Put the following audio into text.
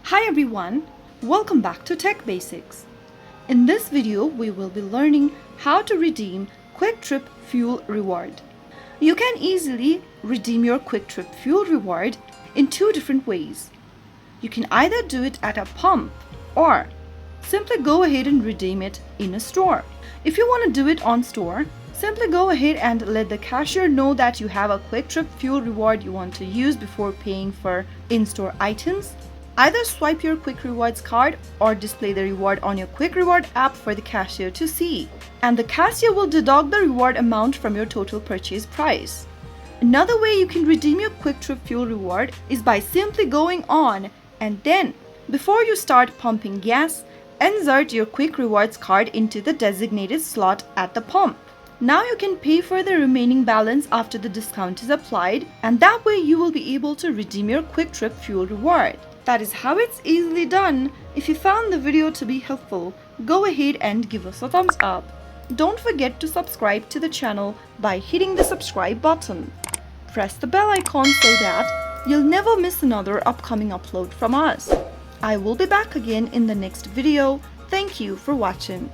Hi everyone, welcome back to Tech Basics. In this video, we will be learning how to redeem Kwik Trip fuel reward. You can easily redeem your Kwik Trip fuel reward in two different ways. You can either do it at a pump or simply go ahead and redeem it in a store. If you want to do it on store, simply go ahead and let the cashier know that you have a Kwik Trip fuel reward you want to use before paying for in-store items. Either swipe your Kwik Rewards card or display the reward on your Kwik Reward app for the cashier to see. And the cashier will deduct the reward amount from your total purchase price. Another way you can redeem your Kwik Trip fuel reward is by simply going on and then, before you start pumping gas, insert your Kwik Rewards card into the designated slot at the pump. Now you can pay for the remaining balance after the discount is applied, and that way you will be able to redeem your Kwik Trip fuel reward. That is how it's easily done. If you found the video to be helpful, go ahead and give us a thumbs up. Don't forget to subscribe to the channel by hitting the subscribe button. Press the bell icon so that you'll never miss another upcoming upload from us. I will be back again in the next video. Thank you for watching.